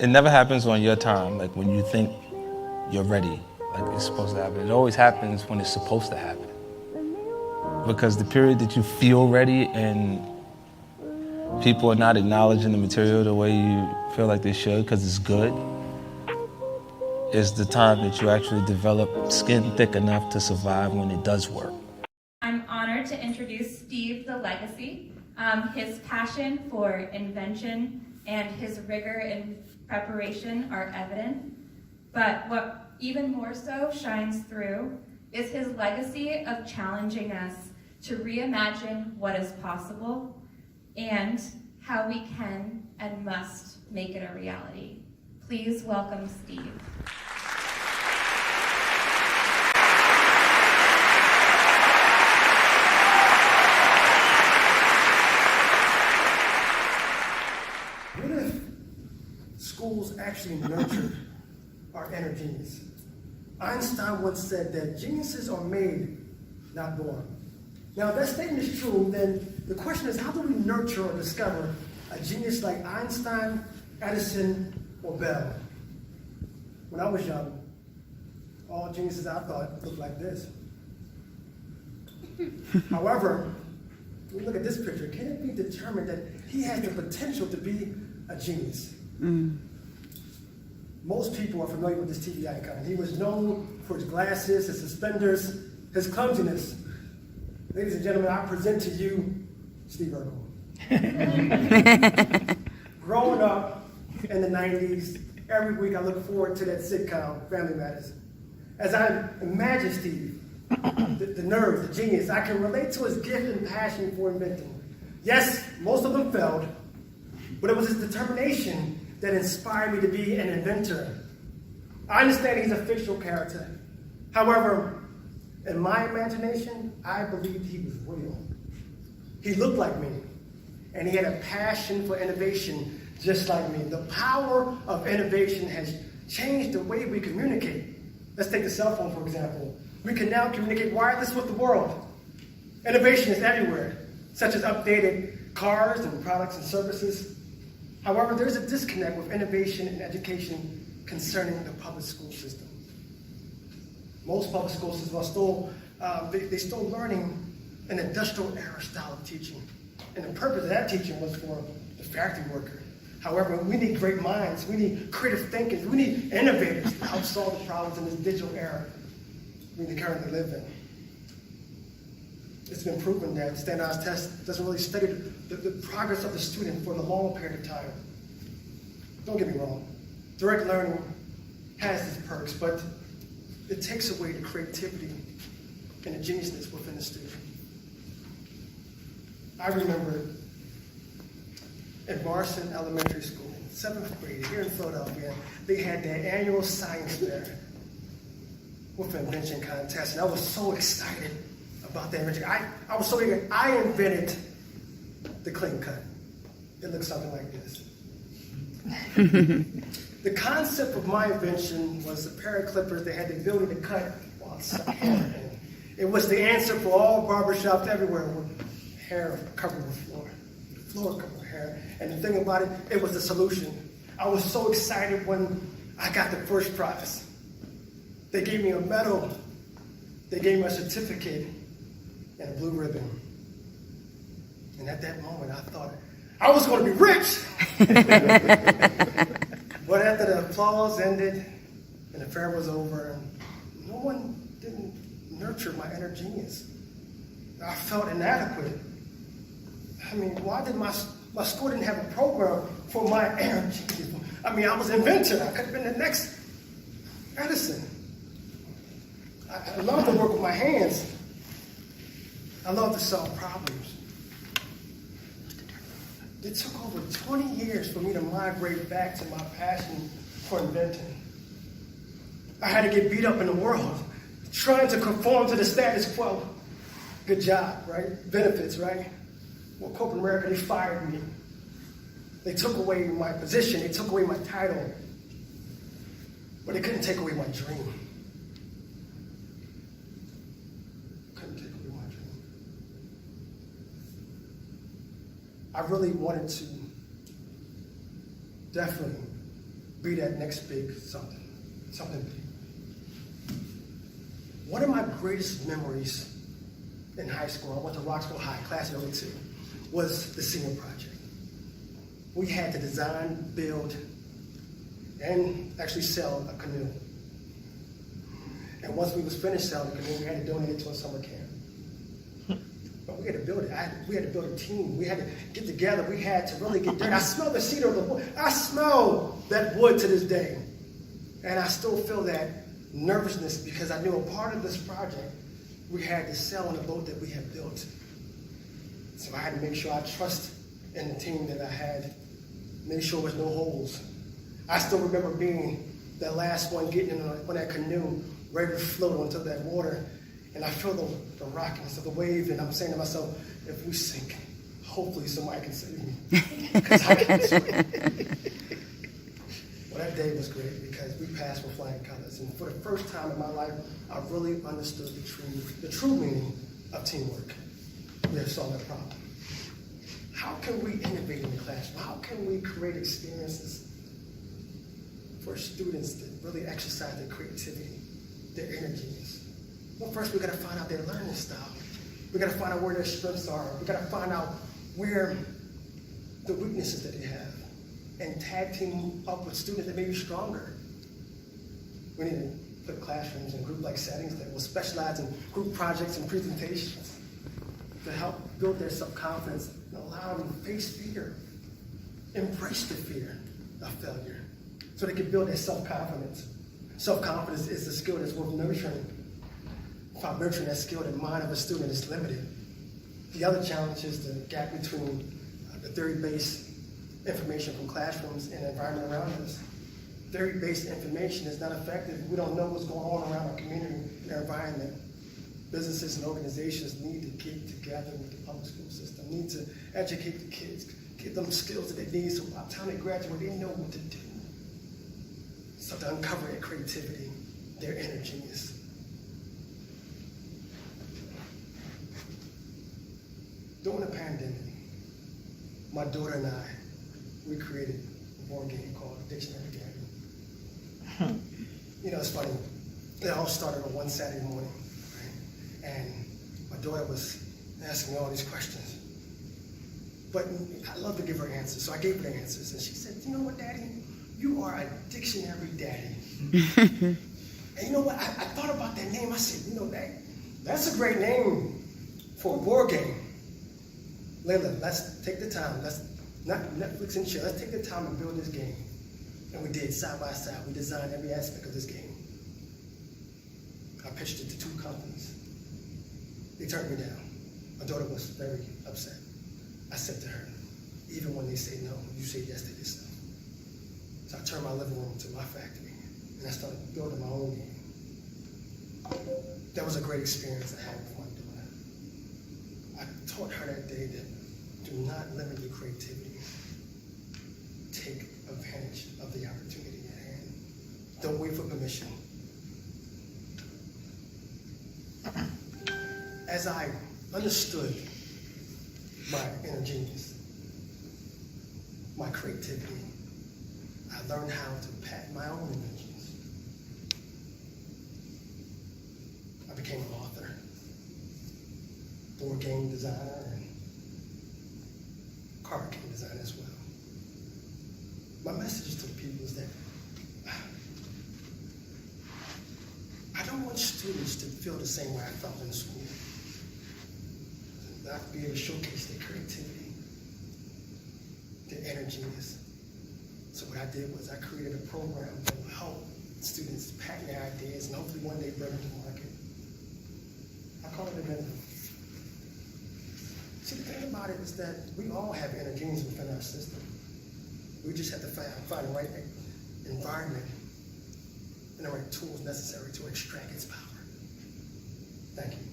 it never happens on your time, like when you think you're ready, like it's supposed to happen. It always happens when it's supposed to happen. Because the period that you feel ready and people are not acknowledging the material the way you feel like they should because it's good, is the time that you actually develop skin thick enough to survive when it does work. I'm honored to introduce Steve the Legacy. His passion for invention and his rigor in preparation are evident, but what even more so shines through is his legacy of challenging us to reimagine what is possible and how we can and must make it a reality. Please welcome Steve. What if schools actually nurtured our inner genius? Einstein once said that geniuses are made, not born. Now, if that statement is true, then the question is, how do we nurture or discover a genius like Einstein, Edison, or Bell? When I was young, all geniuses I thought looked like this. However, when we look at this picture, can it be determined that he has the potential to be a genius? Most people are familiar with this TV icon. He was known for his glasses, his suspenders, his clumsiness. Ladies and gentlemen, I present to you Steve Urkel. Growing up in the 90s, every week I look forward to that sitcom, Family Matters. As I imagine Steve, the nerve, the genius, I can relate to his gift and passion for inventing. Yes, most of them failed, but it was his determination that inspired me to be an inventor. I understand he's a fictional character. However, in my imagination, I believed he was real. He looked like me, and he had a passion for innovation just like me. The power of innovation has changed the way we communicate. Let's take the cell phone, for example. We can now communicate wireless with the world. Innovation is everywhere, such as updated cars and products and services. However, there's a disconnect with innovation and education concerning the public school system. Most public school systems are still, they're still learning an industrial era style of teaching. And the purpose of that teaching was for the factory worker. However, we need great minds, we need creative thinkers, we need innovators to help solve the problems in this digital era we currently live in. It's been proven that standardized tests doesn't really study the progress of the student for a long period of time. Don't get me wrong, direct learning has its perks, but it takes away the creativity and the geniusness within the student. I remember at Marston Elementary School, 7th grade, here in Philadelphia, they had their annual science fair with an invention contest, and I was so excited about that invention. I was so eager. I invented the clean cut. It looks something like this. The concept of my invention was a pair of clippers that had the ability to cut while hair. It was the answer for all barbershops everywhere with hair covered with floor. The floor covered with hair. And the thing about it, it was the solution. I was so excited when I got the first prize. They gave me a medal. They gave me a certificate and a blue ribbon. And at that moment, I thought, I was going to be rich! But after the applause ended and the fair was over, no one didn't nurture my inner genius. I felt inadequate. I mean, why did my school didn't have a program for my inner genius? I mean, I was an inventor. I could have been the next Edison. I love to work with my hands. I love to solve problems. It took over 20 years for me to migrate back to my passion for inventing. I had to get beat up in the world, trying to conform to the status quo. Good job, right? Benefits, right? Well, corporate America, they fired me. They took away my position, they took away my title, but they couldn't take away my dream. Couldn't take away my dream. I really wanted to definitely be that next big something big. One of my greatest memories in high school, I went to Roxville High, class of 02, was the senior project. We had to design, build, and actually sell a canoe. And once we was finished selling the canoe, we had to donate it to a summer camp. But we had to build it. We had to build a team. We had to get together. We had to really get dirty. I smell the cedar of the wood. I smell that wood to this day. And I still feel that nervousness because I knew a part of this project we had to sell on a boat that we had built. So I had to make sure I trust in the team that I had, make sure there was no holes. I still remember being the last one getting on that canoe, ready to float onto that water. And I feel the rockiness of the wave, and I'm saying to myself, if we sink, hopefully somebody can save me, because I can't swim. Well, that day was great because we passed with flying colors. And for the first time in my life, I really understood the true meaning of teamwork. We have solved that problem. How can we innovate in the classroom? How can we create experiences for students that really exercise their creativity, their energies? Well, first we got to find out their learning style. We got to find out where their strengths are. We got to find out where the weaknesses that they have, and tag team up with students that may be stronger. We need to put classrooms in group-like settings that will specialize in group projects and presentations to help build their self-confidence and allow them to face fear, embrace the fear of failure, so they can build their self-confidence. Self-confidence is a skill that's worth nurturing. Without nurturing that skill, the mind of a student is limited. The other challenge is the gap between the theory-based information from classrooms and the environment around us. Theory-based information is not effective. We don't know what's going on around our community and our environment. Businesses and organizations need to get together with the public school system, need to educate the kids, give them skills that they need so by the time they graduate, they know what to do. So to uncover their creativity, their energies. During the pandemic, my daughter and I, we created a board game called Dictionary Game. You know, it's funny. It all started on one Saturday morning, right? And my daughter was asking me all these questions. But I love to give her answers, so I gave her the answers. And she said, you know what, Daddy? You are a dictionary daddy. And you know what? I thought about that name. I said, you know, that's a great name for a board game. Layla, let's take the time. Let's not Netflix and chill. Let's take the time and build this game. And we did side by side. We designed every aspect of this game. I pitched it to 2 companies. They turned me down. My daughter was very upset. I said to her, even when they say no, you say yes to yourself. So I turned my living room into my factory, and I started building my own game. That was a great experience I had with my daughter. I taught her that day that do not limit your creativity. Take advantage of the opportunity at hand. Don't wait for permission. As I understood my inner genius, my creativity, I learned how to patent my own inventions. I became an author, board game designer, and card game designer as well. My message to the people is that I don't want students to feel the same way I felt in school. Not to be able to showcase their creativity, their energy. So what I did was I created a program that will help students patent their ideas and hopefully one day bring them to market. I call it Invention. See, the thing about it is that we all have inner genius within our system. We just have to find the right environment and the right tools necessary to extract its power. Thank you.